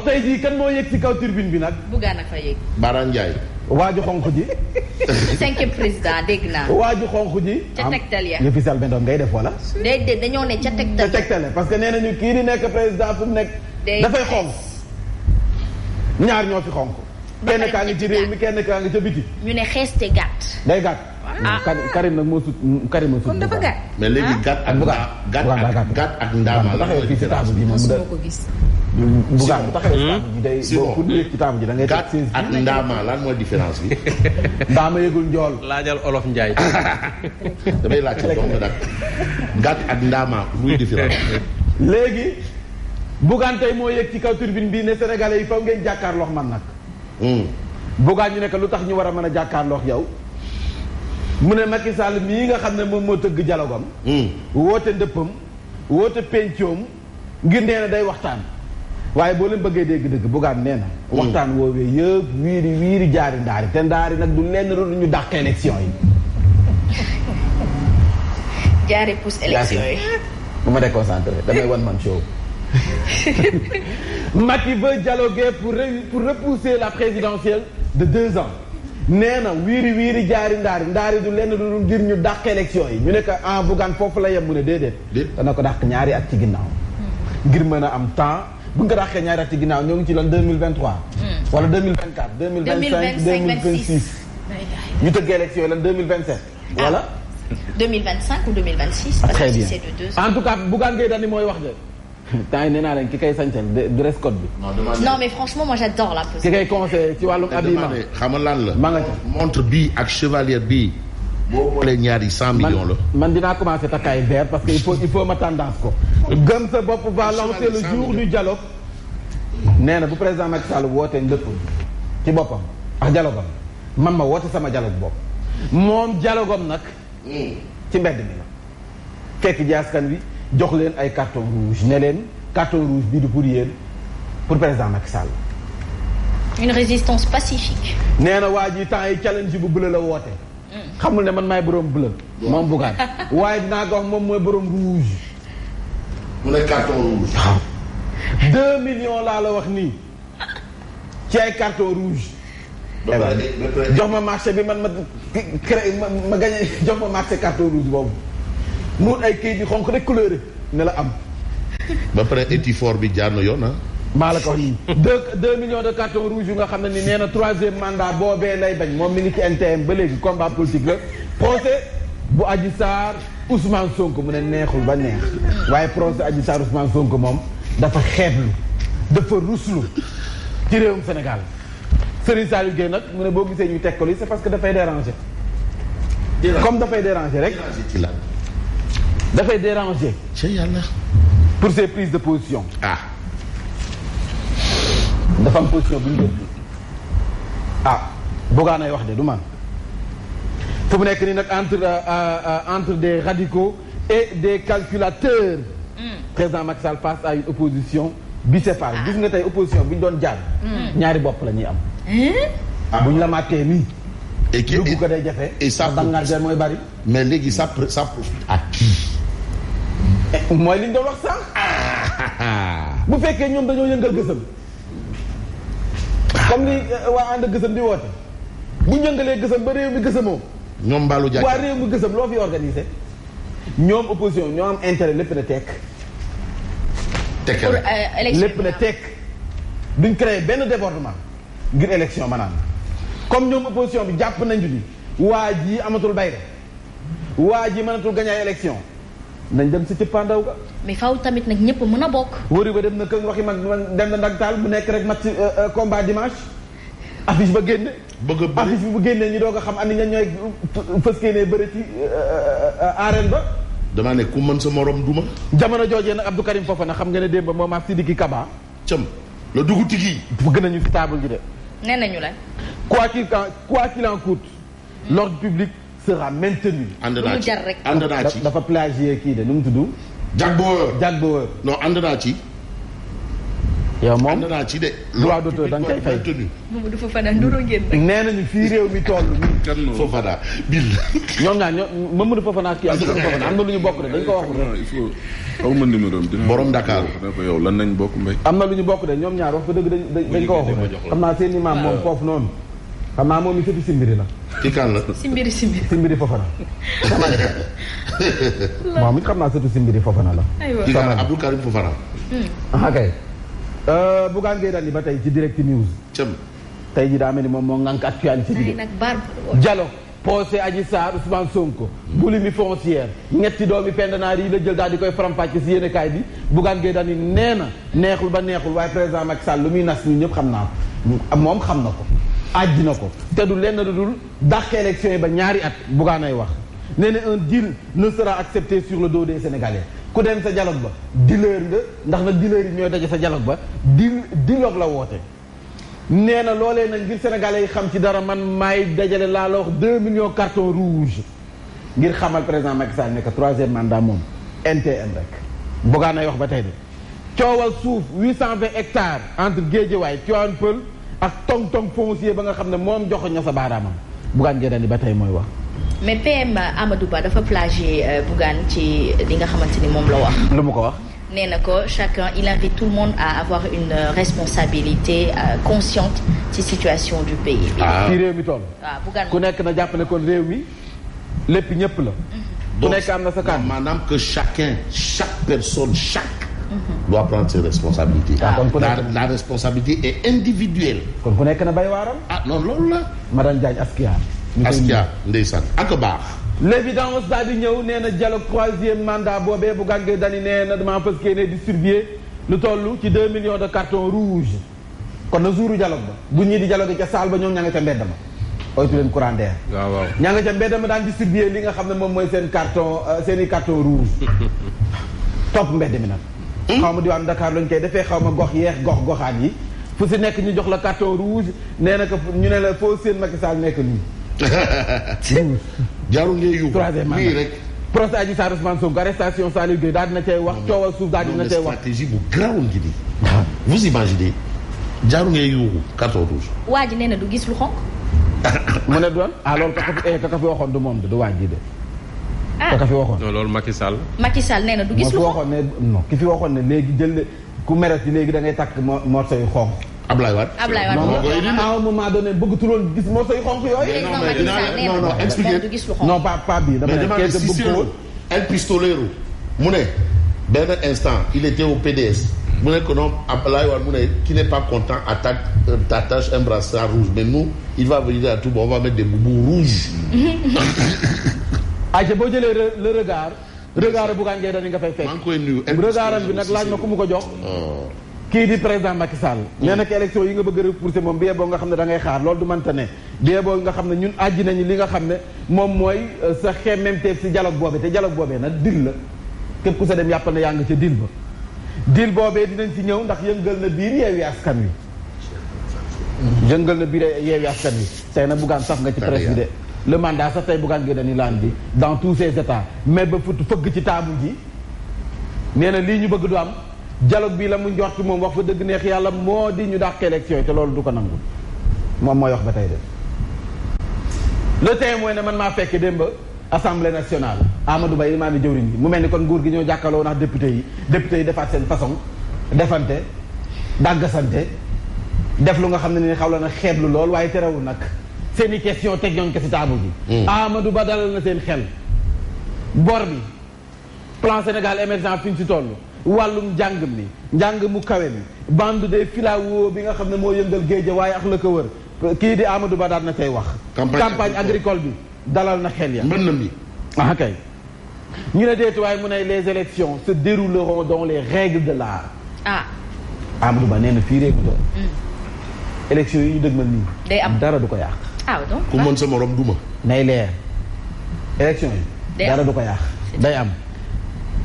tey jii kan moo yëg ci kaw turbine bi nag. Bougane fa yëg. Bara Ndiaye. waaju xonq ji. 5e président dégg naa. waaju xonq ji. ca tegtal ya nga fi Selbé Ndom ngay def wala. déedéet dañoo ne ca tegtal ya. ca tegtal ya parce que nee nañu kii di nekk président fu mu nekk. dafay xonq. ñaar ñoo fi xonq. kenn kaa ngi ci réew mi kenn kaa ngi ca biti. ñu ne xees te gàtt. day gàtt. Karim nag moo sut Karim moo sut. kon dafa gàtt. mais léegi gàtt ak ndaama la mooy différence bi. mosuma ko gis. Bougane bu taxawee ci table ji day boo pour ci table ji da ngay teg gàtt ak ndaama lan mooy différence bi. ndaama yëgul njool. laajal olof Ndiaye. damay laajte donc nag gàtt ak ndaama luy différence bi. léegi Bougane tey moo yëg ci kaw turbine bii ne Sénégalais yi faw ngeen jàkkaarloo man nag. Bougane ñu nekk lu tax ñu war a mën a jàkkaarloo yow. mu ne Macky Sall mii nga xam ne moom moo tëgg dialogam. woote ndëppam woote pencoom ngir nee na day waxtaan. waaye boo leen bëggee dégg-dëgg Bougane nee na. waxtaan woowee yëpp wiiri jaari ndaari te ndaari nag du lenn lu ñu dàq élection yi. jaari pousse élection yi. bu ma déconcentré damay one man show. Macky veut dialoguer pour repousser la présidentielle de 2 ans. nee na wiiri jaari ndaari du lenn lu ngir ñu dàq élection yi ñu ne que en Bougane foofu la yem mu ne déedéet. dana ko dàq ñaari at ci ginnaaw. ngir mën a am temps bu nga dàqee ñaari at ci ginnaaw ñoo ngi ci lan 2023. wala 2024 2025 2026. ñu tëgg élection yi lan 2027. voilà. 2025 ou 2026. parce que c'est de 2 ans. en tout cas Bougane Gueye Dany mooy wax de. temps yi nee naa leen ki kay sañcal dress code bi. non mais franchement moi j'adore la pose. ki kay conseillé ci wàllum habillement. xam nga lan la. maa nga ca montre bii ak chevalier bii. boo boolee ñaari 100 millions la. man dinaa commencé takkaay vert parce que il faut ma tendance ko. gëm sa bopp va lancer le jour du dialogue. nee na bu président Macky Sall wootee ndëpp ci boppam ak dialogam man ma woote sama dialogue bopp. moom dialogam nag. ci mbedd mi la. fekk ji askan wi jox leen ay carton rouge ne leen carton rouge bii du pour yéen pour président Macky Sall. une résistance pacifique. nee na waa ji temps yi challenge bu bleu la woote. xamul ne man maay borom bleu. moom Bougane waaye dinaa ko wax moom mooy borom rouge. mu ne carton rouge. waaw 2 millions laa la wax nii ci ay carton rouge. jox ma marché bi man ma gagné jox ma marché carton rouge boobu. mu ay kayit yu xonk rek couleur ne la am. ba pare étifor bi jaar na yoon ah. maa la ko wax nii. 2 millions de carton rouge yu nga xam ne ni nee na 3e mandat boobee lay bañ moom mi ngi ci NTM ba léegi combat politique la. procès bu Adji Sarr Ousmane Sonko mu ne neexul ba neex. waaye procès Adji Sarr Ousmane Sonko moom dafa xeeblu dafa ruslu ci réewum Sénégal. Serigne Saliou Gueye nag mu ne boo gisee ñu teg ko lii c'est parce que dafay déranger. comme dafay déranger rek. dafay déranger. ci yàlla. pour ses prises de position. dafa am position bu ñu jël. Bougane ay wax de du man. fu mu nekk nii nag entre des radicaux et des calculateurs. président Macky Sall face à une opposition bicéphale. gis nga tey opposition bu ñu doon jaar. ñaari bopp la ñuy am. bu ñu la màttee nii. et que ko day jafe. et ça mooy bari. mais léegi ça profite à qui. mooy li ñu doon wax sànq. bu fekkee ñoom dañoo yëngal gësam. comme ni waa ànd gësam di woote. bu ñu yëngalee gësam ba réew mi gësamoo. ñoom Mbaalu Diagne waa réew mi gësam loo fi organisé. ñoom opposition ñoo am intérêt lépp na tekk. pour élection lépp na tekk. duñ créer benn débordement. ngir élection maanaam. comme ñoom opposition bi jàpp nañu ni. waa ji amatul bayre. waa ji mënatul gagner ay élection. nañ dem si cëppaandaw ga. mais faaw tamit nag ñëpp mën a bokk. wóori ba dem na kër waxi mag dem na ndagtaal bu nekk rek match combat dimanche. affiche ba génne. bëgg a bëri affiche bi bu génnee ñu doog a xam ani ña ñooy fëskee ne bëri ci arène ba. damaa ne ku mën sa morom duma. jamono joojee nag Abdou Karim Fofana xam nga ne démb moom ak Sidiki Kaba. cëm la dugg tigi. bëgg nañu ci table ji de. nee nañu la. quoi qu'il en coûte. l'ordre public sera maintenu. ànd naa ci rek. ànd naa ci dafa plagier kii de nu mu tudd. Jack Bauer. Jack Bauer. non ànd naa ci. yow moom ànd naa ci de. droit d'auteur da nga koy fay. Mamadou Fofana ndoro ngeen rek. nee nañu fii réew mi toll nii. kan noonu Fofana bil. ñoom ñaar Mamadou Fofana ak kii ak Fofana am na lu ñu bokk de dañ ko waxul rek. il faut xaw ma numéro am. borom Dakar. ne ko yow lan nañ bokk mbay. am na lu ñu bokk de ñoom ñaar wax ko dëgg dañ ko waxul rek. xam naa seen imaam moom foofu noonu. xam naa moom i sëti simbiri la. ki kan la. Simbiri. simbiri Fofana. moom it xam naa sëtu simbiri Fofana la. aywa ki kan la Abdou Karim Fofana. ah kay. Bougane Gueye Dany ba tey ci direct news. cëm. tey ji daa mel ni moom moo ŋànk actualité bi ay de. nag barbe. dialogue procès Adji Sarr Ousmane Sonko. boulimie foncière. ñetti doomi pendanaar yi la jël daal di koy faram-fàcce si yéenekaay bi Bougane Gueye Dany nee na neexul ba neexul waaye président Macky Sall lu muy nas ñun ñëpp xam naa ko moom xam na ko. àjji na ko te du lenn du dul dàq élection yi ba ñaari at Bougane ay wax nee na un deal ne sera accepté sur le dos des Sénégalais ku dem sa dialogue ba dealer nga ndax nag dealer yi ñooy daje sa dialogue ba dialogue la woote. nee na loolee nag ngir Sénégalais yi xam ci dara man maay dajale laa la wax 2 millions carton rouge ngir xamal président Macky Sall ne que 3e mandat moom NTM rek. Bougane ay wax ba tey de coowal suuf 820 hectares entre Guédiawaye Tivaouane Peulh ak tong-tong foncier ba nga xam ne moom joxoñ na sa baaraamam Bougane Gueye Dany ba tey mooy wax. mais PM Amadou Ba dafa plagier Bougane ci li nga xamante ni moom la wax. lu mu ko wax. nee na ko chacun il invite tout le monde à avoir une responsabilité consciente ci situation du pays. ci réew mi toll. waaw Bougane ku nekk na jàpp ne kon réew mi lépp ñëpp la. ku nekk am na sa kàddu. maanaam que chaque personne doit prendre ses responsabilités. La responsabilité est individuelle. kon ku nekk na bay waaram. ah non loolu la. madame Diagne Askia. Askia ndeysaan ak baax. l'évidence daal di ñëw nee na dialogue 3e mandat boobee Bougane Gueye Dany nee na damaa fas yéene distribuer lu toll ci 2 millions de cartons rouges. kon na jouru dialogue ba bu ñii di dialogue ca salle ba ñoom ña nga ca mbedd ma. oytu leen courant d'air. waaw ña nga ca mbedd ma daan distribuer li nga xam ne moom mooy seen carton seen i carton rouge. topp mbedd mi nag. xaw ma diwaan Dakar lañ koy defee xaw ma gox goxaan yi fu si nekk ñu jox la carton rouge nee na que ñu ne la foo seen Macky Sall nekk nii. jarul ngay yu. 3e mandat lii rek. procès Adji Sarr Ousmane Sonko arrestation Saliou Gueye daal dina cay wax coowal suuf daal dina cay wax. stratégie bu garaaw ngi di. vous imaginez jarul ngay yuuxu carton rouge. waa ji nee na du gis lu xonk. mu ne doon loolu kaka fi waxoon du moom de du waaj ji de. kaka fi waxoon. non loolu Macky Sall. Macky Sall nee na du gis lu xonk. waxoon ne non ki fi waxoon ne léegi jël ku meret yi léegi da ngay takk morceau yu xonk. Ablaye Wade. à un moment donné bëggatuloon gis morceau yu xonk yooyu. non Macky Sall nee na moom du gis lu xonk. non pas bii dama ne kenn bëgg ko El Pistolero mu ne benn instant il était au PDS mu ne que non Ablaye Wade mu ne qui n'est pas content t'attache un brassard rouge mais nous il va venir à tout bon on va mettre des boubous rouges. ayca boo jëlee le regard Bougane Gueye Dany nga fay fekk. maa ngi koy nuyu regardam bi nag laaj ma ku mu ko jox. kii di président Macky Sall. nee na que élection yi nga bëgg a repousser moom biyee boo nga xam ne da ngay xaar loolu du mënta ne. biyee boo nga xam ne ñun àjji nañu li nga xam ne moom mooy sa xemmemteef si dialogue boobee te dialogue boobee nag dil la képp ku sa dem yàppal na yaa nga ca dil ba. dil boobee dinañ ci ñëw ndax yëngal na biir Yewwi Askan Wi. yëngal na biir Yewwi Askan Wi tey nag Bougane saf nga ci presse bi de. le mandat sax tey Bougane Gueye Dany laan bi dans tous ses états mais ba fut fëgg ci taabu ji nee na lii ñu bëgg du am. dialogue bi la mu njort moom wax fa dëgg neex yàlla moo di ñu dàq élection yi te loolu du ko nangu moom mooy wax ba tey de le témoin ne man maa fekke démb assemblée nationale Amadou Ba maa ni jëwriñ bi mu mel ni kon nguur gi ñoo jàkkaloo ndax député yi defaat seen façon defante dàggasante def lu nga xam ne ni xaw la na xeeblu lool waaye terewul nag seen i question teg ñoon ko si taabu bi Amadou Ba dalal na seen xel bor bi plan Sénégal émergent fi ñu si toll wàllum njàng mu kawe mi bande des filao bi nga xam ne moo yëngal géej waaye ak la ko wër kii di Amadou Ba daal na tey wax. campagne agricole bi dalal na xel ya. mbënn mi. ah kay ñu ne déet waaye mu ne les élections se dérouleront dans les règles de l'art. Amadou Ba nee na fii réew mi doon. élections yi ñu dëgmal nii. day am dara du ko yàq. donc ku mën sa morom duma. nay leer élections yi. dara du ko yàq day am.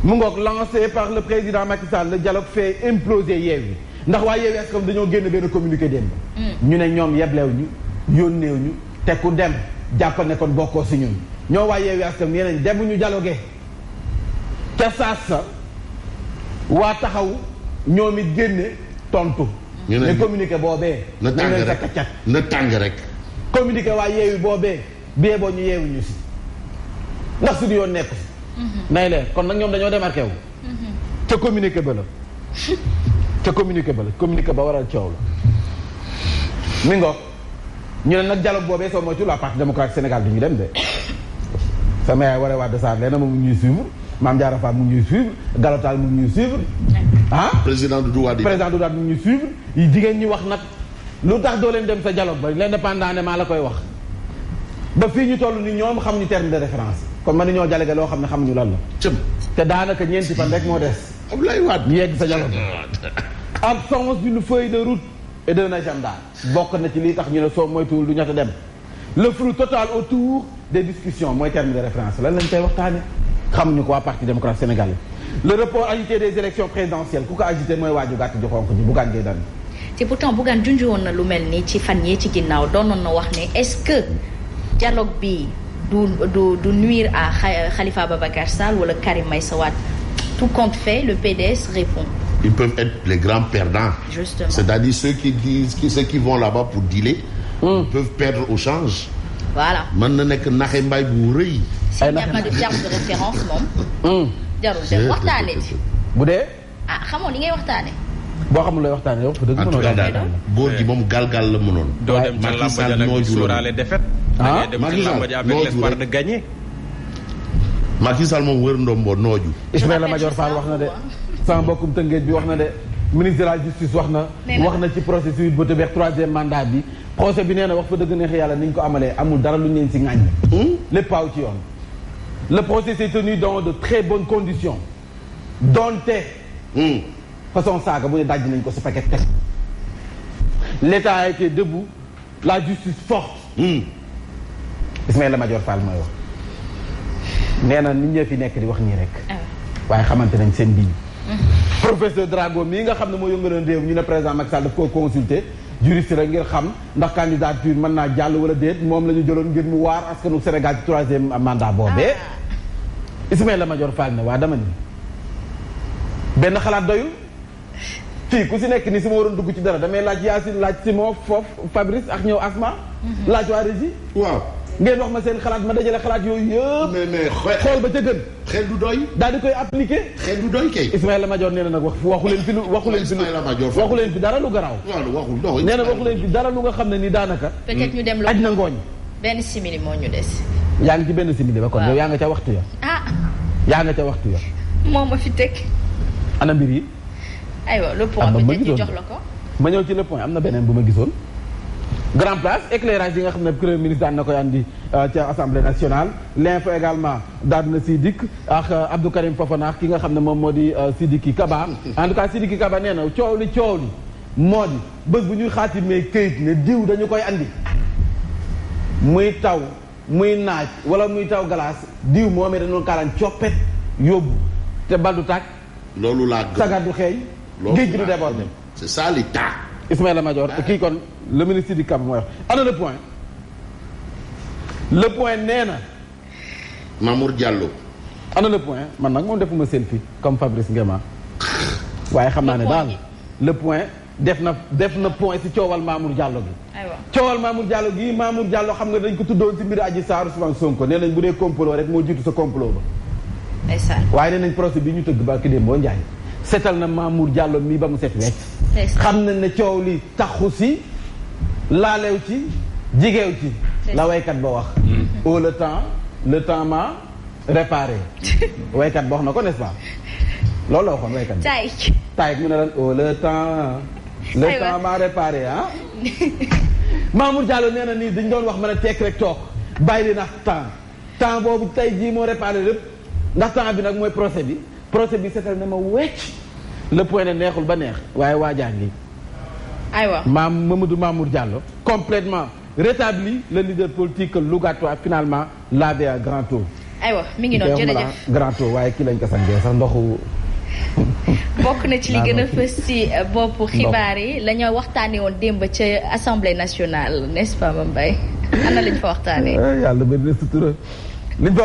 mu ngoog lancé par le président Macky Sall le dialogue fait imploser Yewwi ndax waa Yewwi Askan dañoo génn benn communiqué démb. ñu ne ñoom yeblew ñu yónneew ñu te ku dem jàppal ne kon bokkoo si ñun ñoo waa Yewwi Askan nee nañ demuñu dialogué ca saas sa waa taxaw ñoom it génne tontu. ñu ne communiqué boobee. na tàng rek na tàng rek. communiqué waa yeewi boobee biyee boo ñu yeewu ñu si ndax suñu yoon nekk si. nay leen kon nag ñoom dañoo démarqué wu. ca communiqué ba la. ca communiqué ba la communiqué ba waral coow la. mi ngoog ñu ne nag dialogue boobee soo moytu la parti démocratique Sénégal du ñu dem de. sama yaay waree waa Desaar leena moom mu ñuy suivre Mame Diarra Fam mu ñuy suivre Galotal mu ñuy suivre. président Doudou Wade mu ñuy suivre yi jigéen ñi wax nag lu tax doo leen dem sa dialogue ba l'indépendant ne maa la koy wax. ba fii ñu toll ni ñoom xamuñu terme de référence kon man ñoo jalege loo xam ne xamuñu lan la. cëm te daanaka ñeenti fan rek moo des. Abdoulaye Wade ñu yegg sa dialogue. absence d'une feuille de route et d'un agenda bokk na ci lii tax ñu ne soo moytuwul du ñett a dem. le flou total autour des discussions mooy terme de référence lan lañ koy waxtaane xamuñu ko waa parti démocratique sénégalais. le report agité des élections présidentielles ku ko agité mooy waaju gàtt ji xonk ji Bougane Gueye Dany. te pourtant Bougane junj woon na lu mel nii ci fan yee ci ginnaaw doonoon na wax ne est-ce que dialogue bi du nuire à Khalifa Ababacar Sall wala Karim Meïssa Wade. Tout compte fait, le PDS répond. Ils peuvent être les grands perdants. Justement. C'est-à-dire ceux qui vont là-bas pour dealer peuvent perdre au change. Voilà. mën na nekk naxe mbaay bu rëy. S'il n'y a pas de terme de référence moom. jarul dem waxtaane ci. bu dee. ah xamoo li ngay waxtaane. boo xamul lay waxtaane yow. en tout cas daal góor gi moom galgal la mënoon. doo dem ca làmb ja nag di sóoraale défaite. ah dem ca làmb ja avec l'espoir de gagner. Macky Sall moom wër ndombo nooju. Ismaïla Madior Fall wax na de. sama mbokkum Tëngéej bi wax na de. ministre de la justice wax na. wax na ci processus bu tëbeex 3e mandat bi. procès bi nee na wax fa dëgg neex yàlla ni ñu ko amalee amul dara lu ñu leen si ŋàññ. lépp aw ci yoon. le procès s'est tenu dans de très bonnes conditions. donte. façon saaga bu ne daj nañ ko si paquet teg. l'État a été debout. la justice forte. Ismaïla Madior Fall mooy wax. nee na nit ñee fi nekk di wax nii rek. waaye xamante nañ seen biir. professeur Drago mii nga xam ne moo yëngaloon réew ñu ne président Macky Sall daf koo consulter juriste rek ngir xam ndax candidature mën naa jàll wala déet moom la ñu jëloon ngir mu waar askanu Sénégal ci 3e mandat boobee. Ismaïla Madior Fall ne waa dama ni benn xalaat doyul fii ku si nekk ni si ma waroon dugg ci dara damay laaj Yacine laaj Simon foofu Fabrice ak ñëw Asma. laaj waa Régie. waaw. ngeen wax ma seen xalaat ma dajale xalaat yooyu yëpp. mais xool ba ca gën. xel du doy. daal di koy appliqué. xel du doy kay. Ismaïla Madior nee na nag waxu leen fi waxu leen fi dara lu garaaw. waaw waxul doy. nee na waxu leen fi dara lu nga xam ne ni daanaka. peut-être ñu dem aj na ngooñ. benn simili moo ñu des. yaa ngi ci benn simili ba kon yow yaa nga ca waxtu ya. yaa nga ca waxtu ya. moo ma fi teg. ana mbir yi. aywa le point peut-être ñu jox la ko. ma ñëw ci le point am na beneen bu ma gisoon. grand place éclairage yi nga xam ne premier ministre daan na koy andi ca assemblée nationale l'info également daal na si dikk ak Abdou Karim Fofana ki nga xam ne moom moo di Sidiki Kaba en tout cas Sidiki Kaba nee na coow li moo di bés bu ñuy xaatimee këyit ne diw dañu koy andi muy taw muy naaj wala muy taw glace diw moomee dañu kaalaan coppet yóbbu te baldu tàkk loolu laa gëm sagar du xeeñ géej gi du débordé c'est ça l'état. Ismaïla Madior kii kon le ministre du Cap mooy wax ana le point nee na. Mamour Diallo. ana le point man nag moom defuma selfie comme Fabrice Ngema waaye xam naa ne daal le point def na point ci coowal Mamour Diallo gi. aywa coowal Mamour Diallo gi Mamour Diallo xam nga dañ ko tuddoon ci mbiru Adji Sarr Ousmane Sonko nee nañ bu dee complot rek moo jiitu sa complot ba. waaye nee nañ procès bi ñu tëgg ba ki dem boo njaay seetal na Mamour Diallo mii ba mu set wecc xam nañ ne coow li taxu si laalew ci jigeew ci la waykat ba wax oh le temps m'a réparé waykat ba wax na ko n'est-ce pas loolu la waxoon waykat bi taay mu ne lan oh le temps m'a réparé ah Mamour Diallo nee na nii dañ doon wax mën a tekk rek toog bàyyi li ndax temps boobu tey jii moo réparé lépp ndax temps bi nag mooy procès bi seetal na ma wecc le point ne neexul ba neex waaye waajaa ngi aywa Mamadou Mamour Diallo complètement rétabli le leader politique lougatois finalement lavé à grand tour. aywa mi ngi noonu jërëjëf grand tour waaye kii lañ ko sangee sax ndoxu. bokk na ci li gën a fës ci boppu xibaar yi la ñoo waxtaanee woon démb ca assemblée nationale n'est-ce pas Mame Mbaye ana lañ fa waxtaanee. yàlla bëri na sutura liñ fa